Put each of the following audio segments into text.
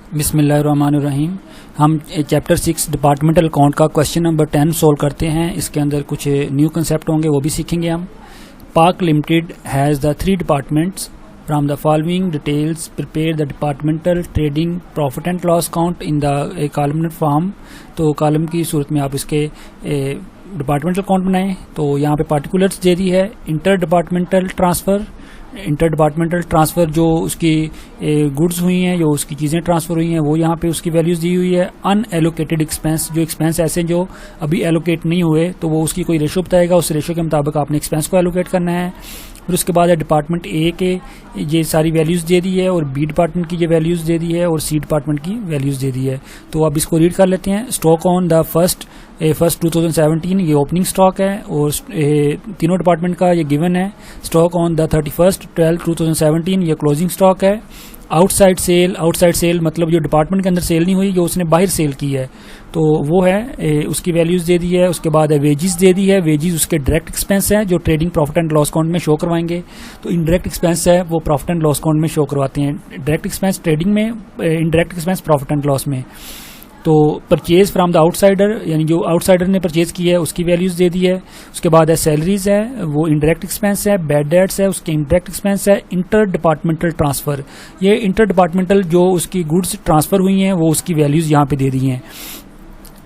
बिस्मिल्लाहिर्रहमानिर्रहीम। हम chapter 6 departmental account का क्वेश्चन नंबर 10 सोल्व करते हैं। इसके अंदर कुछ न्यू कंसेप्ट होंगे, वो भी सीखेंगे हम। पाक limited has the 3 departments from the following details prepare the departmental trading profit and loss account in the column form. तो कॉलम की सूरत में आप इसके डिपार्टमेंटल अकाउंट बनाएं। तो यहाँ पे पार्टिकुलर्स दे दी है। इंटर डिपार्टमेंटल ट्रांसफ़र जो उसकी गुड्स हुई हैं, जो उसकी चीज़ें ट्रांसफ़र हुई हैं, वो यहाँ पे उसकी वैल्यूज़ दी हुई है। अनएलोकेटेड एक्सपेंस, जो एक्सपेंस ऐसे जो अभी एलोकेट नहीं हुए, तो वो उसकी कोई रेशो बताएगा, उस रेशो के मुताबिक आपने एक्सपेंस को एलोकेट करना है। फिर उसके बाद है डिपार्टमेंट ए के ये सारी वैल्यूज़ दे दी है, और बी डिपार्टमेंट की ये वैल्यूज़ दे दी है, और सी डिपार्टमेंट की वैल्यूज़ दे दी है। तो अब इसको रीड कर लेते हैं। स्टॉक ऑन द फर्स्ट 2017 ये ओपनिंग स्टॉक है, और तीनों डिपार्टमेंट का ये गिवन है। स्टॉक ऑन द 31/12/2017 ये क्लोजिंग स्टॉक है। आउटसाइड सेल मतलब जो डिपार्टमेंट के अंदर सेल नहीं हुई, जो उसने बाहर सेल की है, तो वो है उसकी वैल्यूज़ दे दी है। उसके बाद है वेजिस दे दी है। वेजिस उसके डायरेक्ट एक्सपेंस है जो trading profit and loss account में शो करवाएंगे। तो इनडायरेक्ट एक्सपेंस है वो प्रॉफिट एंड लॉस अकाउंट में शो करवाते हैं। डायरेक्ट एक्सपेंस ट्रेडिंग में, indirect expense profit and loss में। तो परचेज फ्रॉम द आउटसाइडर, यानी जो आउटसाइडर ने परचेज की है उसकी वैल्यूज़ दे दी है। उसके बाद है सैलरीज है, वो इनडायरेक्ट एक्सपेंस है। बैड डेट्स है, उसके इनडायरेक्ट एक्सपेंस है। इंटर डिपार्टमेंटल ट्रांसफ़र, ये इंटर डिपार्टमेंटल जो उसकी गुड्स ट्रांसफ़र हुई हैं, वो उसकी वैल्यूज़ यहाँ पे दे दी हैं।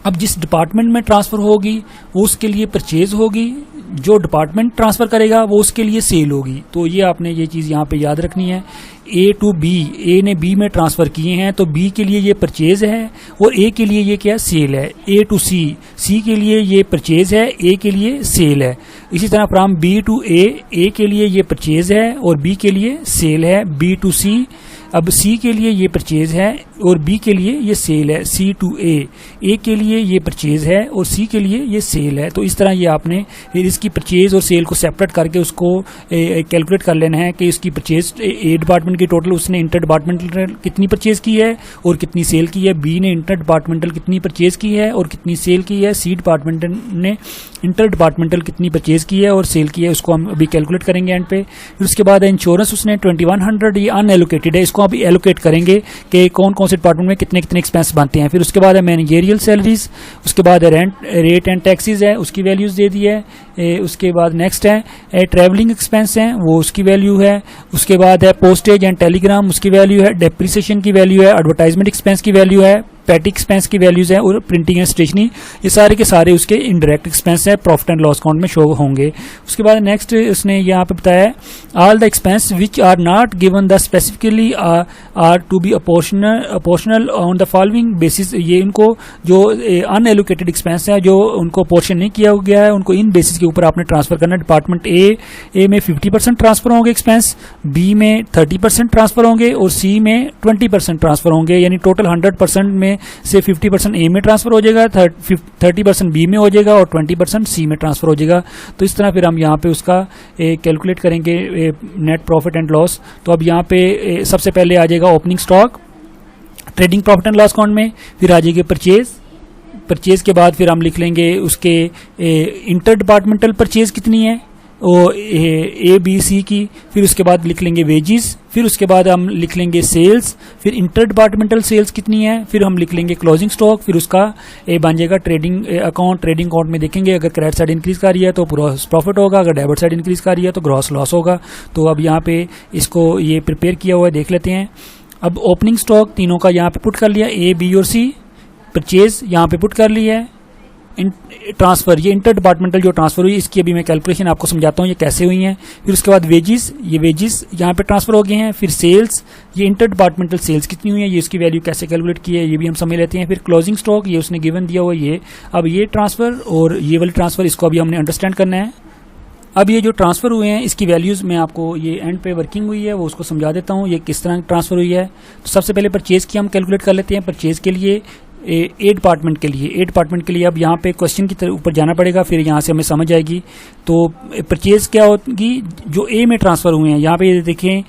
अब जिस डिपार्टमेंट में ट्रांसफ़र होगी वो उसके लिए परचेज होगी, जो डिपार्टमेंट ट्रांसफ़र करेगा वो उसके लिए सेल होगी। तो ये आपने ये चीज़ यहाँ पे याद रखनी है। ए टू बी, ए ने बी में ट्रांसफ़र किए हैं, तो बी के लिए ये परचेज है, और ए के लिए ये क्या सेल है। ए टू सी, सी के लिए ये परचेज है, ए के लिए सेल है। इसी तरह फ्राम बी टू ए के लिए ये परचेज है और बी के लिए सेल है। बी टू सी, अब सी के लिए ये परचेज है और बी के लिए ये सेल है। सी टू ए के लिए ये परचेज है और सी के लिए ये सेल है। तो इस तरह ये आपने फिर इसकी परचेज और सेल को सेपरेट करके उसको कैलकुलेट कर लेना है कि इसकी परचेज ए डिपार्टमेंट की टोटल उसने इंटर डिपार्टमेंटल कितनी परचेज की है और कितनी सेल की है। बी ने इंटर डिपार्टमेंटल कितनी परचेज की है और कितनी सेल की है। सी डिपार्टमेंटल ने इंटर डिपार्टमेंटल कितनी परचेज की है और सेल की है, उसको हम अभी कैलकुलेट करेंगे एंड पे। फिर उसके बाद इंश्योरेंस उसने 2100, ये अनएलोकेटेड है, इसको अभी एलोकेट करेंगे कि कौन कौन से डिपार्टमेंट में कितने कितने एक्सपेंस बनते हैं। फिर उसके बाद है मैनेजेरियल सैलरीज, उसके बाद है रेट एंड टैक्सेस है, उसकी वैल्यूज दे दी है। उसके बाद नेक्स्ट है ट्रैवलिंग एक्सपेंस है, वो उसकी वैल्यू है। उसके बाद है पोस्टेज एंड टेलीग्राम, उसकी वैल्यू है। डेप्रिसिएशन की वैल्यू है। एडवर्टाइजमेंट एक्सपेंस की वैल्यू है। पैटी एक्सपेंस की वैल्यूज है, और प्रिंटिंग एंड स्टेशनरी, ये सारे के सारे उसके इनडायरेक्ट एक्सपेंस है, प्रॉफिट एंड लॉस अकाउंट में शो होंगे। उसके बाद नेक्स्ट उसने यहाँ पे बताया all the expense which are not given the specifically are to be apportioned on the following basis. ये उनको जो अनएलोकेटेड एक्सपेंस है, जो उनको पोर्शन नहीं किया गया है, उनको इन बेसिस के ऊपर आपने ट्रांसफर करना। डिपार्टमेंट ए में 50% ट्रांसफर होंगे एक्सपेंस, बी में 30% ट्रांसफर होंगे, और सी में 20% ट्रांसफर होंगे। यानी टोटल 100% में से 50% ए में ट्रांसफर हो जाएगा, 30% बी में हो जाएगा, और 20% सी में ट्रांसफर हो जाएगा। तो इस तरह फिर हम यहाँ पे उसका कैलकुलेट करेंगे नेट प्रॉफिट एंड लॉस। तो अब यहाँ पे सबसे पहले आ जाएगा opening stock trading profit and loss account में। फिर आ जाएगी परचेज के बाद फिर हम लिख लेंगे उसके इंटर डिपार्टमेंटल परचेज कितनी है, ओ ए बी सी की। फिर उसके बाद लिख लेंगे वेजिस। फिर उसके बाद हम लिख लेंगे सेल्स। फिर इंटर डिपार्टमेंटल सेल्स कितनी है। फिर हम लिख लेंगे क्लोजिंग स्टॉक। फिर उसका बन जाएगा ट्रेडिंग अकाउंट में देखेंगे अगर क्रेडिट साइड इंक्रीज कर रही है तो ग्रॉस प्रॉफिट होगा, अगर डेबिट साइड इंक्रीज कर रही है तो ग्रॉस लॉस होगा। तो अब यहाँ पे इसको ये प्रिपेयर किया हुआ है, देख लेते हैं। अब ओपनिंग स्टॉक तीनों का यहाँ पे पुट कर लिया, ए बी और सी। परचेज यहाँ पे पुट कर लिया है। ट्रांसफर, ये इंटर डिपार्टमेंटल जो ट्रांसफर हुई, इसकी अभी मैं कैलकुलेशन आपको समझाता हूँ ये कैसे हुई हैं। फिर उसके बाद वेजिस, ये वेजिस यहाँ पे ट्रांसफर हो गए हैं। फिर सेल्स, ये इंटर डिपार्टमेंटल सेल्स कितनी हुई है, ये इसकी वैल्यू कैसे कैलकुलेट की है ये भी हम समझ लेते हैं। फिर क्लोजिंग स्टॉक, ये उसने गिवन दिया हुआ ये। अब ये ट्रांसफर और ये वाली ट्रांसफर, इसको अभी हमने अंडरस्टैंड करना है। अब ये जो ट्रांसफर हुए हैं इसकी वैल्यूज मैं आपको ये एंड पे वर्किंग हुई है वो उसको समझा देता हूँ ये किस तरह ट्रांसफर हुई है। तो सबसे पहले परचेज की हम कैलकुलेट कर लेते हैं। परचेज के लिए ए डिपार्टमेंट के लिए अब यहाँ पे क्वेश्चन की तरफ ऊपर जाना पड़ेगा, फिर यहाँ से हमें समझ आएगी। तो परचेज क्या होगी, जो ए में ट्रांसफर हुए हैं। यहाँ पे देखें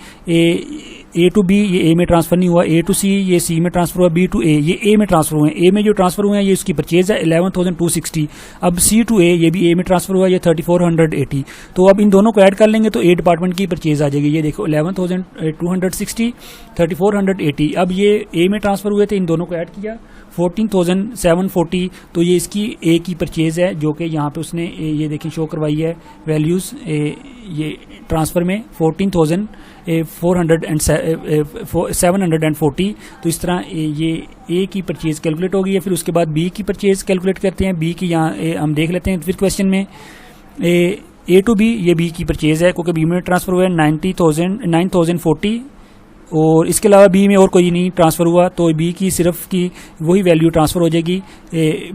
ए टू बी ये ए में ट्रांसफर नहीं हुआ, ए टू सी ये सी में ट्रांसफर हुआ, बी टू ए ये ए में ट्रांसफर हुए हैं। ए में जो ट्रांसफर हुए हैं ये उसकी परचेज है 11,260। अब सी टू ए ये भी ए में ट्रांसफर हुआ, ये 3480। तो अब इन दोनों को ऐड कर लेंगे तो ए डिपार्टमेंट की परचेज आ जाएगी। ये देखो 11,260 3480। अब ये ए में ट्रांसफर हुए थे, इन दोनों को ऐड किया 14,740। तो ये इसकी ए की परचेज है जो कि यहाँ पे उसने ये देखें शो करवाई है वैल्यूज ये ट्रांसफर में 14,740। तो इस तरह ये ए की परचेज कैलकुलेट हो गई है। फिर उसके बाद बी की परचेज कैलकुलेट करते हैं। बी की यहाँ हम देख लेते हैं फिर क्वेश्चन में ए टू बी ये बी की परचेज है क्योंकि बी में ट्रांसफर हुआ है 9,040 और इसके अलावा बी में और कोई नहीं ट्रांसफर हुआ तो बी की सिर्फ की वही वैल्यू ट्रांसफर हो जाएगी।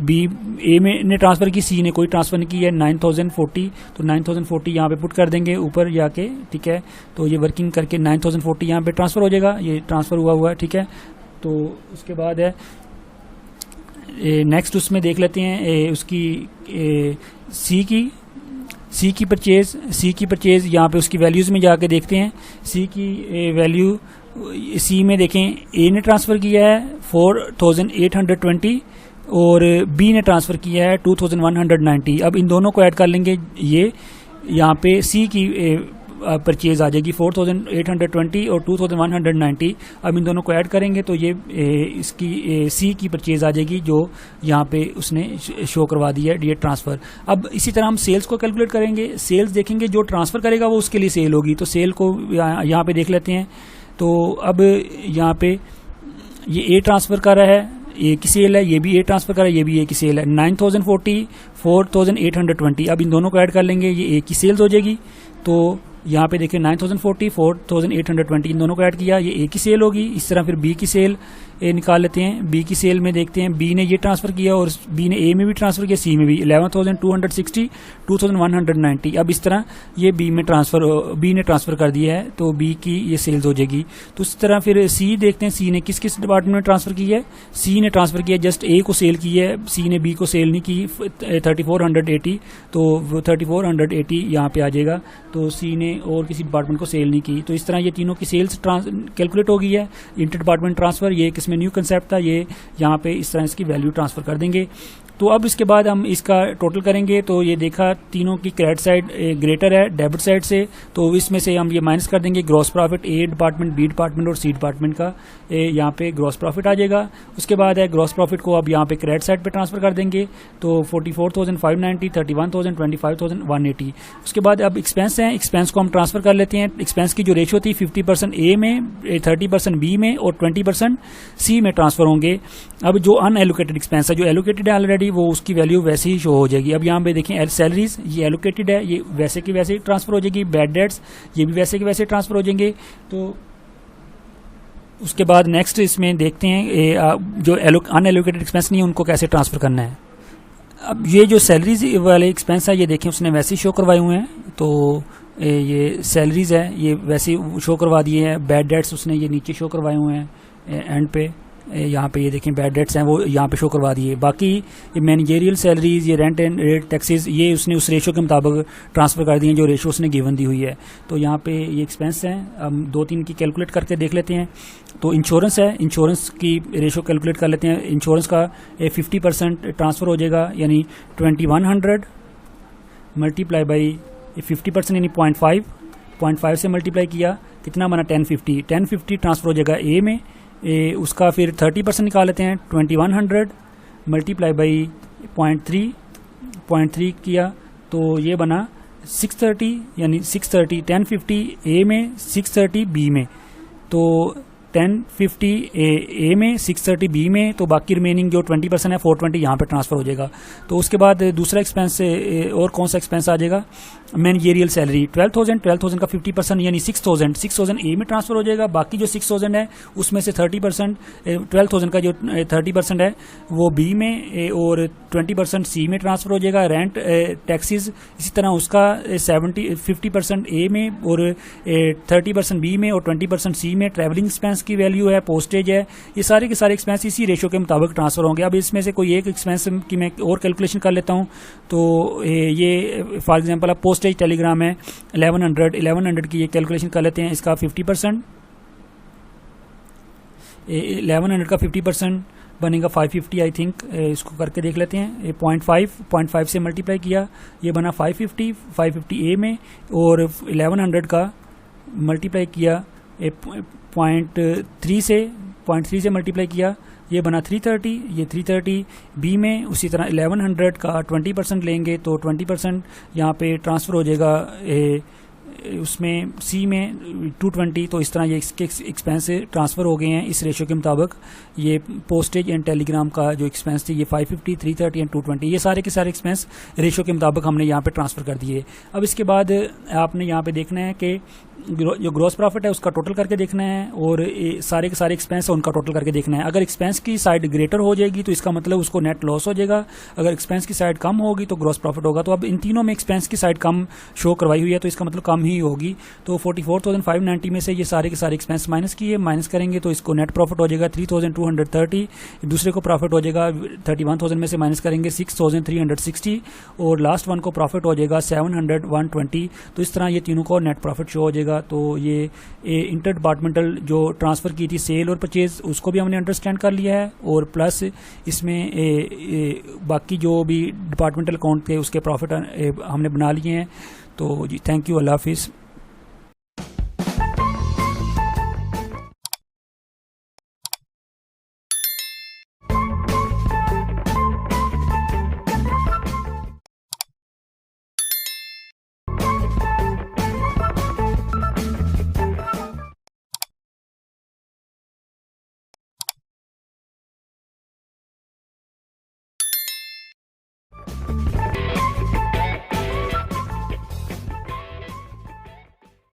बी ए में ने ट्रांसफर की, सी ने कोई ट्रांसफर नहीं की है 9,040। तो 9,040 यहाँ पे पुट कर देंगे ऊपर जाके, ठीक है। तो ये वर्किंग करके 9,040 यहाँ पे ट्रांसफर हो जाएगा, ये ट्रांसफर हुआ है, ठीक है। तो उसके बाद है नेक्स्ट उसमें देख लेते हैं उसकी सी की परचेज यहाँ पे उसकी वैल्यूज में जाके देखते हैं। सी की वैल्यू सी में देखें ए ने ट्रांसफर किया है 4,820 और बी ने ट्रांसफर किया है 2,190। अब इन दोनों को ऐड कर लेंगे, ये यहाँ पे सी की परचेज आ जाएगी 4,820 और 2,190। अब इन दोनों को ऐड करेंगे तो ये इसकी सी की परचेज आ जाएगी जो यहाँ पे उसने शो करवा दी है, ये ट्रांसफ़र। अब इसी तरह हम सेल्स को कैलकुलेट करेंगे। सेल्स देखेंगे जो ट्रांसफ़र करेगा वो उसके लिए सेल होगी। तो सेल को यहाँ पे देख लेते हैं। तो अब यहाँ पे ये ए ट्रांसफ़र कर रहा है, ए की सेल है, ये भी ए ट्रांसफर कर रहा है, ये भी ए की सेल है 9,040 4,820। अब इन दोनों को ऐड कर लेंगे, ये ए की सेल्स हो जाएगी। तो यहाँ पे देखिए 9,040 4,820 इन दोनों को ऐड किया, ये ए की सेल होगी। इस तरह फिर बी की सेल निकाल लेते हैं। बी की सेल में देखते हैं बी ने ये ट्रांसफर किया और बी ने ए में भी ट्रांसफर किया, सी में भी 11,260 2,190। अब इस तरह ये बी ने ट्रांसफर कर दिया है तो बी की ये सेल्स हो जाएगी। तो इस तरह फिर सी देखते हैं, सी ने किस किस डिपार्टमेंट में ट्रांसफर की है। सी ने ट्रांसफर किया जस्ट ए को सेल की है, सी ने बी को सेल नहीं की 3,480। तो वो 3,480 यहाँ पे आ जाएगा। तो सी ने और किसी डिपार्टमेंट को सेल नहीं की। तो इस तरह ये तीनों की सेल्स कैलकुलेट हो गई है। इंटर डिपार्टमेंट ट्रांसफर ये इसमें न्यू कंसेप्ट था, ये यहाँ पे इस तरह इसकी वैल्यू ट्रांसफर कर देंगे। तो अब इसके बाद हम इसका टोटल करेंगे तो ये देखा तीनों की क्रेडिट साइड ग्रेटर है डेबिट साइड से, तो इसमें से हम ये माइनस कर देंगे gross profit A department, B department और सी डिपार्टमेंट का यहाँ पे ग्रॉस प्रॉफिट आ जाएगा। उसके बाद है ग्रॉस प्रॉफिट को अब यहाँ पे क्रेडिट साइड पे ट्रांसफर कर देंगे तो 44,590 31,000 25,180। उसके बाद अब एक्सपेंस हैं, एक्सपेंस को हम ट्रांसफर कर लेते हैं। एक्सपेंस की जो रेशियो थी 50% ए में, 30% बी में और 20% सी में ट्रांसफर होंगे। अब जो अनएलोकेटेड एक्सपेंस है, जो एलोकेटेड है ऑलरेडी, वो उसकी वैल्यू वैसे ही शो हो जाएगी। अब यहाँ पे देखें सैलरीज ये एलोकेटेड है, ये वैसे की वैसे ही ट्रांसफर हो जाएगी। बैड डेट्स ये भी वैसे के वैसे ट्रांसफर हो जाएंगे। तो उसके बाद नेक्स्ट इसमें देखते हैं जो अनएलोकेटेड एक्सपेंस नहीं है उनको कैसे ट्रांसफर करना है। अब ये जो सैलरीज वाले एक्सपेंस है ये देखें उसने वैसे ही शो करवाए हुए हैं। तो ये सैलरीज है ये वैसे ही शो करवा दिए हैं। बैड डेट्स उसने ये नीचे शो करवाए हुए हैं एंड पे, यहाँ पे ये देखें बैड डेट्स हैं वो यहाँ पे शो करवा दिए। बाकी ये मैनेजेरियल सैलरीज, ये रेंट एंड रेट टैक्सेस ये उसने उस रेशो के मुताबिक ट्रांसफर कर दिए जो रेशो उसने गिवन दी हुई है। तो यहाँ पे ये एक्सपेंस हैं, हम 2-3 की कैलकुलेट करके देख लेते हैं। तो इंश्योरेंस है, इंश्योरेंस की रेशो कैलकुलेट कर लेते हैं। इंश्योरेंस का 50% ट्रांसफ़र हो जाएगा यानी 2100 मल्टीप्लाई बाई 50% यानी 0.5 से मल्टीप्लाई किया कितना बना 1050 ट्रांसफ़र हो जाएगा ए में। उसका फिर 30% निकाल लेते हैं 2100 मल्टीप्लाई बाई 0.3 किया तो ये बना 630 यानी 630 1050 ए में 630 बी में। तो 1050 ए में 630 बी में, तो बाकी रिमेनिंग जो 20% है 420 यहाँ पे ट्रांसफर हो जाएगा। तो उसके बाद दूसरा एक्सपेंस और कौन सा एक्सपेंस आ जाएगा, मैनेजेरियल सैलरी 12,000 का 50% यानी 6,000 ए में ट्रांसफर हो जाएगा। बाकी जो 6,000 है उसमें से 30% 12,000 का जो 30% है वो बी में और 20% सी में ट्रांसफर हो जाएगा। रेंट टैक्सेस इसी तरह उसका 50% ए में और 30% बी में और 20% सी में। ट्रैवलिंग एक्सपेंस की वैल्यू है, पोस्टेज है, ये सारे के सारे एक्सपेंस इसी रेशो के मुताबिक ट्रांसफर होंगे। अब इसमें से कोई एक एक्सपेंस की मैं और कैलकुलेशन कर लेता हूँ। तो ये फॉर एग्जांपल अब पोस्टेज टेलीग्राम है 1100 की ये कैलकुलेशन कर लेते हैं। इसका 50% 1100 का 50% बनेगा 550 आई थिंक। इसको करके देख लेते हैं। 0.5 से मल्टीप्लाई किया, ये बना 550 ए में, और 1100 का मल्टीप्लाई किया 0.3 से मल्टीप्लाई किया, ये बना 330, ये 330 बी में। उसी तरह 1100 का 20% लेंगे तो 20% यहाँ पे ट्रांसफ़र हो जाएगा उसमें सी में 220। तो इस तरह ये इसके एक्सपेंस ट्रांसफ़र हो गए हैं इस रेशो के मुताबिक। ये पोस्टेज एंड टेलीग्राम का जो एक्सपेंस थे ये 550, 330 एंड 220, ये सारे के सारे एक्सपेंस रेशो के मुताबिक हमने यहाँ पे ट्रांसफ़र कर दिए। अब इसके बाद आपने यहाँ पे देखना है कि जो ग्रॉस प्रॉफिट है उसका टोटल करके देखना है, और सारे के सारे एक्सपेंस है उनका टोटल करके देखना है। अगर एक्सपेंस की साइड ग्रेटर हो जाएगी तो इसका मतलब उसको नेट लॉस हो जाएगा, अगर एक्सपेंस की साइड कम होगी तो ग्रॉस प्रॉफिट होगा। तो अब इन तीनों में एक्सपेंस की साइड कम शो करवाई हुई है तो इसका मतलब कम ही होगी। तो 44,590 में से ये सारे के सारे एक्सपेंस माइनस करेंगे तो इसको नेट प्रॉफिट हो जाएगा 3,230। दूसरे को प्रॉफिट हो जाएगा 31,000 में से माइनस करेंगे 6,360, और लास्ट वन को प्रॉफिट हो जाएगा 700, 120। तो इस तरह ये तीनों को नेट प्रॉफिट शो हो जाएगा। तो ये इंटर डिपार्टमेंटल जो ट्रांसफ़र की थी सेल और परचेज उसको भी हमने अंडरस्टैंड कर लिया है, और प्लस इसमें बाकी जो भी डिपार्टमेंटल अकाउंट थे उसके प्रॉफिट हमने बना लिए हैं। तो जी थैंक यू, अल्लाह हाफिज़।